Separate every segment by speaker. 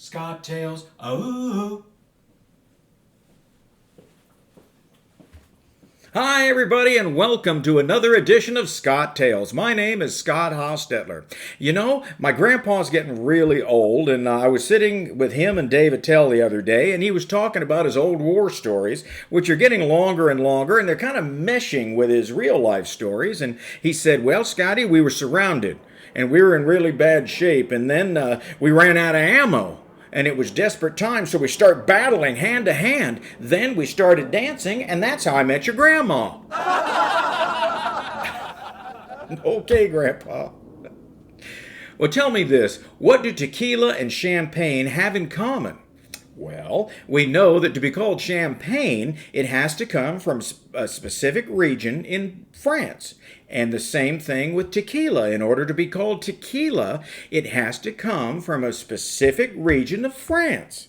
Speaker 1: Scottails, oh. Hi, everybody, and welcome to another edition of Scottails. My name is Scott Hostetler. You know, my grandpa's getting really old, and I was sitting with him and Dave Attell the other day, and he was talking about his old war stories, which are getting longer and longer, and they're kind of meshing with his real life stories. And he said, well, Scotty, we were surrounded, and we were in really bad shape, and then we ran out of ammo. And it was desperate times, so we start battling hand to hand. Then we started dancing, and that's how I met your grandma. Okay, Grandpa. Well, tell me this. What do tequila and champagne have in common? Well, we know that to be called champagne, it has to come from a specific region in France. And the same thing with tequila. In order to be called tequila, it has to come from a specific region of France.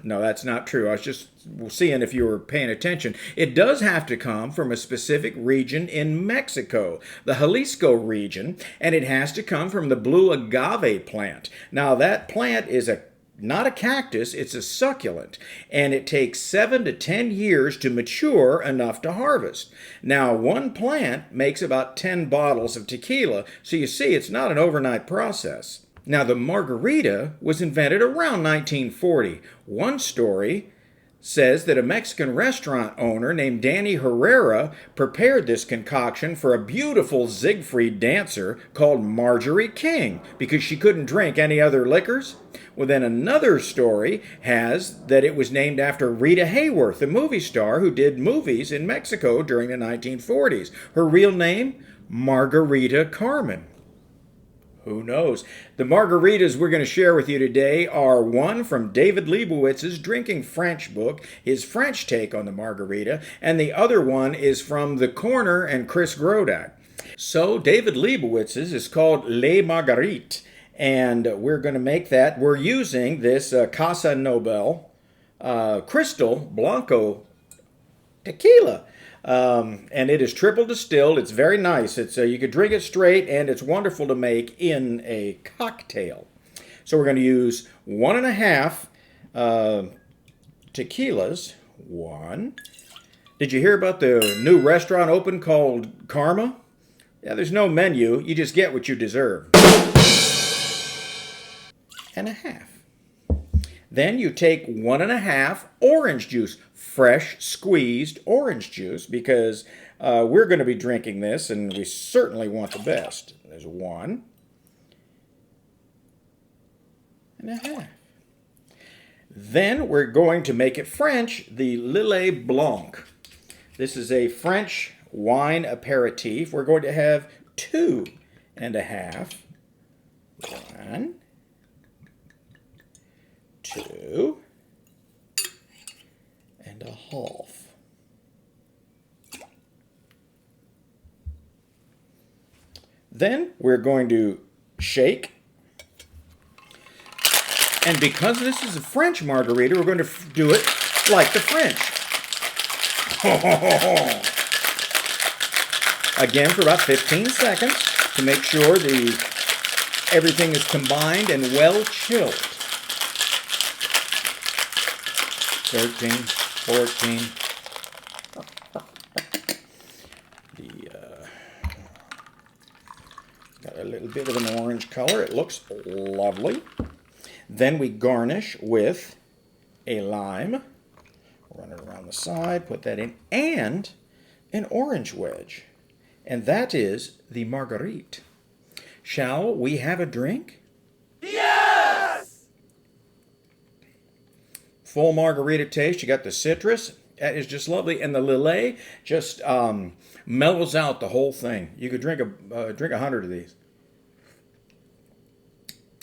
Speaker 1: No, that's not true. I was just seeing if you were paying attention. It does have to come from a specific region in Mexico, the Jalisco region, and it has to come from the blue agave plant. Now, that plant is not a cactus, it's a succulent, and it takes 7 to 10 years to mature enough to harvest. Now, one plant makes about 10 bottles of tequila, so you see it's not an overnight process. Now, the margarita was invented around 1940. One story says that a Mexican restaurant owner named Danny Herrera prepared this concoction for a beautiful Siegfried dancer called Marjorie King because she couldn't drink any other liquors. Well, then another story has that it was named after Rita Hayworth, a movie star who did movies in Mexico during the 1940s. Her real name? Margarita Carmen. Who knows? The margaritas we're going to share with you today are one from David Leibowitz's Drinking French book, his French take on the margarita, and the other one is from The Corner and Chris Grodak. So David Leibowitz's is called Les Margarites, and we're going to make that. We're using this Casa Nobel Crystal Blanco tequila. And it is triple distilled. It's very nice. It's you could drink it straight, and it's wonderful to make in a cocktail. So we're going to use 1.5 tequilas. One. Did you hear about the new restaurant open called Karma? Yeah, there's no menu. You just get what you deserve. And a half. Then you take 1.5 orange juice, fresh squeezed orange juice, because we're going to be drinking this, and we certainly want the best. There's 1.5. Then we're going to make it French, the Lillet Blanc. This is a French wine aperitif. We're going to have 2.5. 1, 2.5. Then we're going to shake. And because this is a French margarita, we're going to do it like the French. Again, for about 15 seconds to make sure everything is combined and well chilled. 13, 14. Got a little bit of an orange color. It looks lovely. Then we garnish with a lime. Run it around the side, put that in, and an orange wedge. And that is the Margarita. Shall we have a drink? Full margarita taste. You got the citrus. That is just lovely. And the Lillet just mellows out the whole thing. You could drink 100 of these.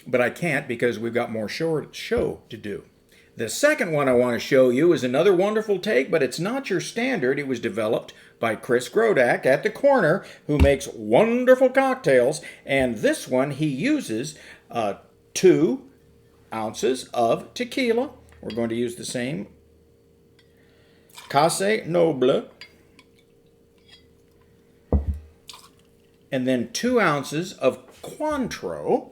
Speaker 1: But I can't because we've got more show to do. The second one I want to show you is another wonderful take, but it's not your standard. It was developed by Chris Grodak at The Corner, who makes wonderful cocktails. And this one, he uses 2 ounces of tequila. We're going to use the same Casa Noble. And then 2 ounces of Cointreau.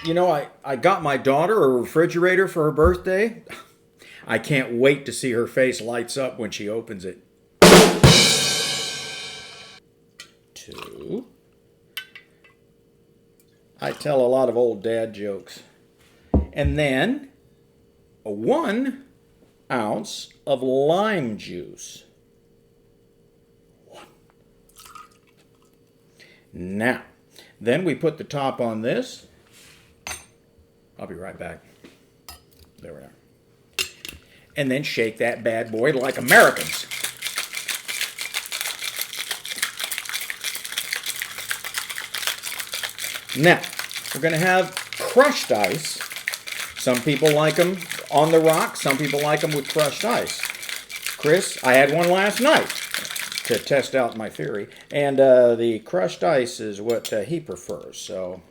Speaker 1: You know, I got my daughter a refrigerator for her birthday. I can't wait to see her face lights up when she opens it. 2. I tell a lot of old dad jokes. And then a 1 ounce of lime juice. 1. Now, then we put the top on this. I'll be right back. There we are. And then shake that bad boy like Americans. Now, we're going to have crushed ice. Some people like them on the rocks. Some people like them with crushed ice. Chris, I had one last night to test out my theory. And the crushed ice is what he prefers. So,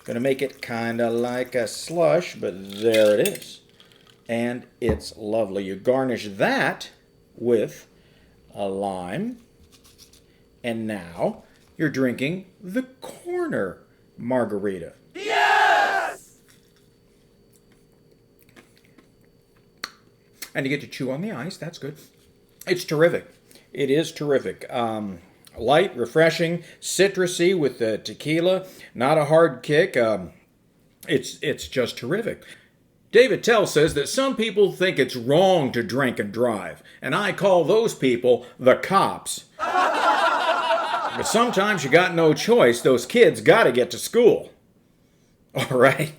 Speaker 1: going to make it kind of like a slush, but there it is. And it's lovely. You garnish that with a lime. And now you're drinking the corner margarita.
Speaker 2: Yes!
Speaker 1: And you get to chew on the ice. That's good. It's terrific. It is terrific. Light, refreshing, citrusy with the tequila. Not a hard kick. It's just terrific. David Tell says that some people think it's wrong to drink and drive, and I call those people the cops. But sometimes you got no choice. Those kids got to get to school. All right.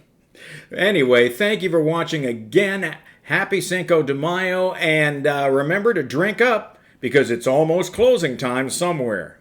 Speaker 1: Anyway, thank you for watching again. Happy Cinco de Mayo, and remember to drink up because it's almost closing time somewhere.